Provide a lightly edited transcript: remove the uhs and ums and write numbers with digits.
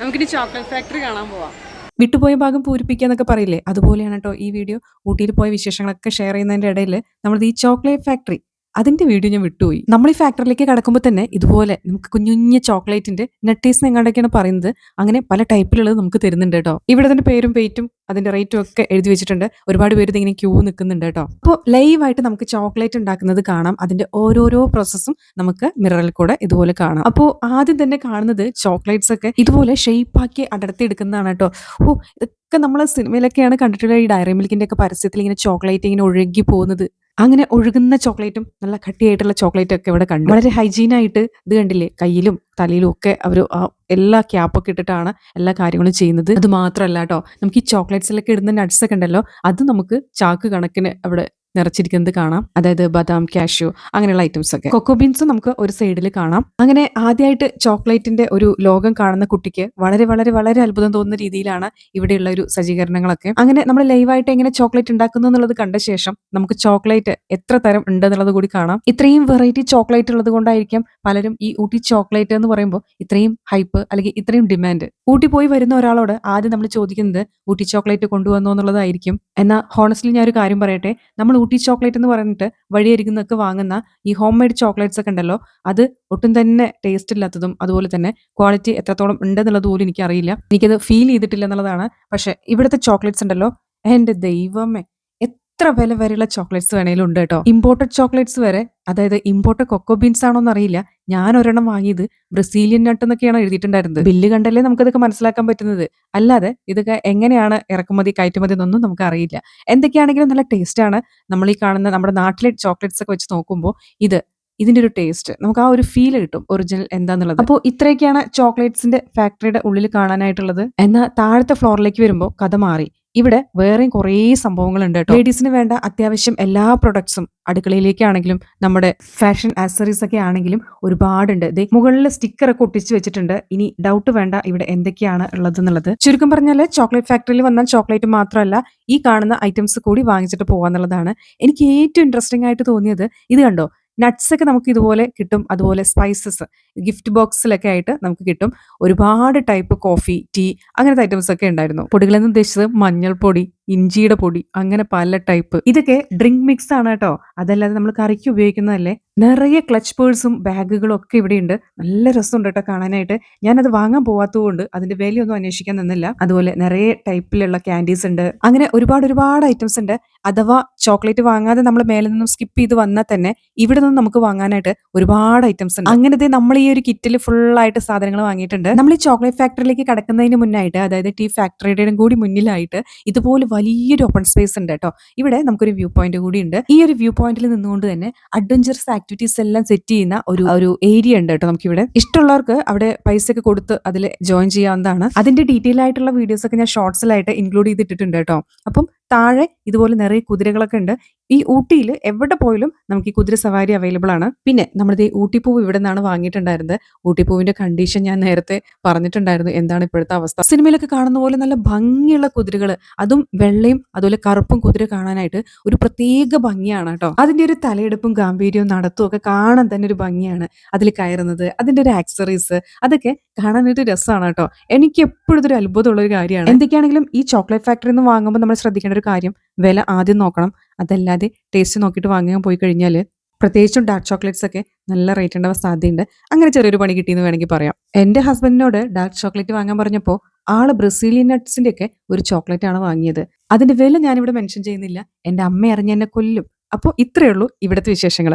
നമുക്കിനി chocolate factory കാണാൻ പോവാം. വിട്ടുപോയ ഭാഗം പൂരിപ്പിക്കുക എന്നൊക്കെ പറയില്ലേ? അതുപോലെയാണ് കേട്ടോ ഈ വീഡിയോ. ഊട്ടിയിൽ പോയ വിശേഷങ്ങളൊക്കെ ഷെയർ ചെയ്യുന്നതിന്റെ ഇടയിൽ നമ്മളത് ഈ ചോക്ലേറ്റ് ഫാക്ടറി അതിന്റെ വീഡിയോ ഞാൻ വിട്ടുപോയി. നമ്മൾ ഈ ഫാക്ടറിയിലേക്ക് കടക്കുമ്പോൾ തന്നെ ഇതുപോലെ നമുക്ക് കുഞ്ഞു കുഞ്ഞു ചോക്ലേറ്റിന്റെ നട്ടീസ് എങ്ങാണ്ടൊക്കെയാണ് പറയുന്നത്. അങ്ങനെ പല ടൈപ്പിലുള്ളത് നമുക്ക് തരുന്നുണ്ട് കേട്ടോ. ഇവിടെ അതിന്റെ പേരും വെയിറ്റും അതിന്റെ റേറ്റും ഒക്കെ എഴുതി വെച്ചിട്ടുണ്ട്. ഒരുപാട് പേര് ഇങ്ങനെ ക്യൂ നിൽക്കുന്നുണ്ട് കേട്ടോ. അപ്പോൾ ലൈവായിട്ട് നമുക്ക് ചോക്ലേറ്റ് ഉണ്ടാക്കുന്നത് കാണാം. അതിന്റെ ഓരോരോ പ്രോസസ്സും നമുക്ക് മിററിൽ കൂടെ ഇതുപോലെ കാണാം. അപ്പോൾ ആദ്യം തന്നെ കാണുന്നത് ചോക്ലേറ്റ്സ് ഒക്കെ ഇതുപോലെ ഷേപ്പാക്കി അടർത്തി എടുക്കുന്നതാണ് കേട്ടോ. ഓ, ഇതൊക്കെ നമ്മൾ സിനിമയിലൊക്കെയാണ് കണ്ടിട്ടുള്ള. ഈ ഡയറി മിൽക്കിന്റെ ഒക്കെ പരസ്യത്തിൽ ഇങ്ങനെ ചോക്ലേറ്റ് ഇങ്ങനെ ഒഴുകി പോകുന്നത്. അങ്ങനെ ഒഴുകുന്ന ചോക്ലേറ്റും നല്ല കട്ടിയായിട്ടുള്ള ചോക്ലേറ്റും ഒക്കെ ഇവിടെ കണ്ടു. വളരെ ഹൈജീനായിട്ട് ഇത് കണ്ടില്ലേ, കയ്യിലും തലയിലും ഒക്കെ അവർ എല്ലാ ക്യാപ്പൊക്കെ ഇട്ടിട്ടാണ് എല്ലാ കാര്യങ്ങളും ചെയ്യുന്നത്. അത് മാത്രമല്ല കേട്ടോ, നമുക്ക് ഈ ചോക്ലേറ്റ്സിലൊക്കെ ഇടുന്ന നട്ട്സ് ഒക്കെ ഉണ്ടല്ലോ, അത് നമുക്ക് ചാക്ക് കണക്കിന് അവിടെ നിറച്ചിരിക്കുന്നത് കാണാം. അതായത് ബദാം, കാഷ്യൂ അങ്ങനെയുള്ള ഐറ്റംസ് ഒക്കെ. കൊക്കോ ബീൻസും നമുക്ക് ഒരു സൈഡിൽ കാണാം. അങ്ങനെ ആദ്യമായിട്ട് ചോക്ലേറ്റിന്റെ ഒരു ലോകം കാണുന്ന കുട്ടിക്ക് വളരെ വളരെ വളരെ അത്ഭുതം തോന്നുന്ന രീതിയിലാണ് ഇവിടെയുള്ള ഒരു സജ്ജീകരണങ്ങളൊക്കെ. അങ്ങനെ നമ്മൾ ലൈവായിട്ട് എങ്ങനെ ചോക്ലേറ്റ് ഉണ്ടാക്കുന്നു എന്നുള്ളത് കണ്ട ശേഷം നമുക്ക് ചോക്ലേറ്റ് എത്ര തരം ഉണ്ട് എന്നുള്ളത് കൂടി കാണാം. ഇത്രയും വെറൈറ്റി ചോക്ലേറ്റ് ഉള്ളത് കൊണ്ടായിരിക്കും പലരും ഈ ഊട്ടി ചോക്ലേറ്റ് എന്ന് പറയുമ്പോൾ ഇത്രയും ഹൈപ്പ് അല്ലെങ്കിൽ ഇത്രയും ഡിമാൻഡ്. ഊട്ടി പോയി വരുന്ന ഒരാളോട് ആദ്യം നമ്മൾ ചോദിക്കുന്നത് ഊട്ടി ചോക്ലേറ്റ് കൊണ്ടുവന്നോ എന്നുള്ളതായിരിക്കും. എന്നാൽ ഹോണസ്റ്റ്ലി ഞാൻ ഒരു കാര്യം പറയട്ടെ, നമ്മൾ ഊട്ടി ചോക്ലേറ്റ് എന്ന് പറഞ്ഞിട്ട് വഴിയരികുന്നൊക്കെ വാങ്ങുന്ന ഈ ഹോം മെയ്ഡ് ചോക്ലേറ്റ്സ് ഒക്കെ ഉണ്ടല്ലോ, അത് ഒട്ടും തന്നെ ടേസ്റ്റ് ഇല്ലാത്തതും അതുപോലെ തന്നെ ക്വാളിറ്റി എത്രത്തോളം ഉണ്ടെന്നുള്ളത് പോലും എനിക്കറിയില്ല. എനിക്കത് ഫീൽ ചെയ്തിട്ടില്ല എന്നുള്ളതാണ്. പക്ഷെ ഇവിടുത്തെ ചോക്ലേറ്റ്സ് ഉണ്ടല്ലോ, എന്റെ ദൈവമേ, എത്ര വില വരെയുള്ള ചോക്ലേറ്റ്സ് വേണേലും ഉണ്ട് കേട്ടോ. ഇമ്പോർട്ടഡ് ചോക്ലേറ്റ്സ് വരെ. അതായത് ഇമ്പോർട്ടഡ് കൊക്കോ ബീൻസ് ആണോന്ന് അറിയില്ല. ഞാൻ ഒരെണ്ണം വാങ്ങിയത് ബ്രസീലിയൻ നട്ട് എന്നൊക്കെയാണ് എഴുതിയിട്ടുണ്ടായിരുന്നത്. ബില്ല് കണ്ടല്ലേ നമുക്കതൊക്കെ മനസ്സിലാക്കാൻ പറ്റുന്നത്. അല്ലാതെ ഇതൊക്കെ എങ്ങനെയാണ് ഇറക്കുമതി കയറ്റുമതി എന്നൊന്നും നമുക്ക് അറിയില്ല. എന്തൊക്കെയാണെങ്കിലും നല്ല ടേസ്റ്റ് ആണ്. നമ്മൾ ഈ കാണുന്ന നമ്മുടെ നാട്ടിലെ ചോക്ലേറ്റ്സ് ഒക്കെ വെച്ച് നോക്കുമ്പോൾ ഇതിന്റെ ഒരു ടേസ്റ്റ് നമുക്ക് ആ ഒരു ഫീൽ കിട്ടും, ഒറിജിനൽ എന്താന്നുള്ളത്. അപ്പോൾ ഇത്രയൊക്കെയാണ് ചോക്ലേറ്റ്സിന്റെ ഫാക്ടറിയുടെ ഉള്ളിൽ കാണാനായിട്ടുള്ളത്. എന്നാൽ താഴത്തെ ഫ്ലോറിലേക്ക് വരുമ്പോൾ കഥ മാറി. ഇവിടെ വേറെയും കുറേ സംഭവങ്ങളുണ്ട് കേട്ടോ. ലേഡീസിന് വേണ്ട അത്യാവശ്യം എല്ലാ പ്രൊഡക്ട്സും അടുക്കളയിലേക്കാണെങ്കിലും നമ്മുടെ ഫാഷൻ ആക്സസറീസ് ഒക്കെ ആണെങ്കിലും ഒരുപാടുണ്ട്. മുകളിൽ സ്റ്റിക്കർ ഒക്കെ ഒട്ടിച്ച് വെച്ചിട്ടുണ്ട്. ഇനി ഡൗട്ട് വേണ്ട ഇവിടെ എന്തൊക്കെയാണ് ഉള്ളത് എന്നുള്ളത്. ചുരുക്കം പറഞ്ഞാൽ ചോക്ലേറ്റ് ഫാക്ടറിയിൽ വന്നാൽ ചോക്ലേറ്റ് മാത്രമല്ല ഈ കാണുന്ന ഐറ്റംസ് കൂടി വാങ്ങിച്ചിട്ട് പോകാന്നുള്ളതാണ്. എനിക്ക് ഏറ്റവും ഇൻട്രസ്റ്റിംഗ് ആയിട്ട് തോന്നിയത് ഇത് കണ്ടോ, നട്ട്സ് ഒക്കെ നമുക്ക് ഇതുപോലെ കിട്ടും. അതുപോലെ സ്പൈസസ് ഗിഫ്റ്റ് ബോക്സിലൊക്കെ ആയിട്ട് നമുക്ക് കിട്ടും. ഒരുപാട് ടൈപ്പ് കോഫി, ടീ അങ്ങനത്തെ ഐറ്റംസ് ഒക്കെ ഉണ്ടായിരുന്നു. പൊടികളെന്ന് ഉദ്ദേശിച്ചത് മഞ്ഞൾപ്പൊടി, ഇഞ്ചിയുടെ പൊടി, അങ്ങനെ പല ടൈപ്പ്. ഇതൊക്കെ ഡ്രിങ്ക് മിക്സ് ആണ് കേട്ടോ, അതല്ലാതെ നമ്മൾ കറിക്ക് ഉപയോഗിക്കുന്നതല്ലേ. നിറയെ ക്ലച്ച് പേഴ്സും ബാഗുകളും ഒക്കെ ഇവിടെയുണ്ട്. നല്ല രസമുണ്ട് കേട്ടോ കാണാനായിട്ട്. ഞാനത് വാങ്ങാൻ പോവാത്തതുകൊണ്ട് അതിന്റെ വിലയൊന്നും അന്വേഷിക്കാൻ നിന്നില്ല. അതുപോലെ നിറയെ ടൈപ്പിലുള്ള ക്യാൻഡീസ് ഉണ്ട്. അങ്ങനെ ഒരുപാട് ഐറ്റംസ് ഉണ്ട്. അഥവാ ചോക്ലേറ്റ് വാങ്ങാതെ നമ്മൾ മേലെ നിന്നും സ്കിപ്പ് ചെയ്ത് വന്നാൽ തന്നെ ഇവിടെ നിന്ന് നമുക്ക് വാങ്ങാനായിട്ട് ഒരുപാട് ഐറ്റംസ് ഉണ്ട്. അങ്ങനത്തെ നമ്മൾ ഈ ഒരു കിറ്റിൽ ഫുൾ ആയിട്ട് സാധനങ്ങൾ വാങ്ങിയിട്ടുണ്ട്. നമ്മൾ ഈ ചോക്ലേറ്റ് ഫാക്ടറിയിലേക്ക് കടക്കുന്നതിന് മുന്നായിട്ട്, അതായത് ടീ ഫാക്ടറിയുടെയും കൂടി മുന്നിലായിട്ട് ഇതുപോലെ വലിയൊരു ഓപ്പൺ സ്പേസ് ഉണ്ട് കേട്ടോ. ഇവിടെ നമുക്കൊരു വ്യൂ പോയിന്റ് കൂടി ഉണ്ട്. ഈ ഒരു വ്യൂ പോയിന്റിൽ നിന്നുകൊണ്ട് തന്നെ അഡ്വഞ്ചറസ് ആക്ടിവിറ്റീസ് എല്ലാം സെറ്റ് ചെയ്യുന്ന ഒരു ഏരിയ ഉണ്ട് കേട്ടോ. നമുക്കിവിടെ ഇഷ്ടമുള്ളവർക്ക് അവിടെ പൈസ ഒക്കെ കൊടുത്ത് അതിൽ ജോയിൻ ചെയ്യാവുന്നതാണ്. അതിന്റെ ഡീറ്റെയിൽ ആയിട്ടുള്ള വീഡിയോസ് ഒക്കെ ഞാൻ ഷോർട്സിലായിട്ട് ഇൻക്ലൂഡ് ചെയ്തിട്ടുണ്ട് കേട്ടോ. അപ്പം താഴെ ഇതുപോലെ നിറയെ കുതിരകളൊക്കെ ഉണ്ട്. ഈ ഊട്ടിയിൽ എവിടെ പോയാലും നമുക്ക് ഈ കുതിര സവാരി അവൈലബിൾ ആണ്. പിന്നെ നമ്മുടെ ഈ ഊട്ടിപ്പൂവ് ഇവിടെ നിന്നാണ് വാങ്ങിയിട്ടുണ്ടായിരുന്നത്. ഊട്ടിപ്പൂവിന്റെ കണ്ടീഷൻ ഞാൻ നേരത്തെ പറഞ്ഞിട്ടുണ്ടായിരുന്നു എന്താണ് ഇപ്പോഴത്തെ അവസ്ഥ. സിനിമയിലൊക്കെ കാണുന്ന പോലെ നല്ല ഭംഗിയുള്ള കുതിരകൾ, അതും വെള്ളയും അതുപോലെ കറുപ്പും കുതിര കാണാനായിട്ട് ഒരു പ്രത്യേക ഭംഗിയാണ് കേട്ടോ. അതിന്റെ ഒരു തലയെടുപ്പും ഗാംഭീര്യവും നടത്തും ഒക്കെ കാണാൻ തന്നെ ഒരു ഭംഗിയാണ്. അതിൽ കയറുന്നത്, അതിന്റെ ഒരു ആക്സറീസ്, അതൊക്കെ കാണാനായിട്ട് രസമാണ് കേട്ടോ. എനിക്ക് എപ്പോഴും ഇതൊരു അത്ഭുതമുള്ള ഒരു കാര്യമാണ്. എന്തൊക്കെയാണെങ്കിലും ഈ ചോക്ലേറ്റ് ഫാക്ടറി നിന്ന് വാങ്ങുമ്പോൾ നമ്മൾ ശ്രദ്ധിക്കേണ്ട ഒരു കാര്യം, വില ആദ്യം നോക്കണം. അതല്ലാതെ ടേസ്റ്റ് നോക്കിയിട്ട് വാങ്ങാൻ പോയി കഴിഞ്ഞാൽ പ്രത്യേകിച്ചും ഡാർക്ക് ചോക്ലേറ്റ്സ് ഒക്കെ നല്ല റേറ്റ് ഉണ്ടാവാൻ സാധ്യതയുണ്ട്. അങ്ങനെ ചെറിയൊരു പണി കിട്ടിയെന്ന് വേണമെങ്കിൽ പറയാം. എന്റെ ഹസ്ബൻഡിനോട് ഡാർക്ക് ചോക്ലേറ്റ് വാങ്ങാൻ പറഞ്ഞപ്പോൾ ആള് ബ്രസീലിയൻ നട്ട്സിന്റെ ഒക്കെ ഒരു ചോക്ലേറ്റ് ആണ് വാങ്ങിയത്. അതിന്റെ വില ഞാനിവിടെ മെൻഷൻ ചെയ്യുന്നില്ല, എന്റെ അമ്മ അറിഞ്ഞ എന്നെ കൊല്ലും. അപ്പോൾ ഇത്രയേ ഉള്ളൂ ഇവിടുത്തെ വിശേഷങ്ങൾ.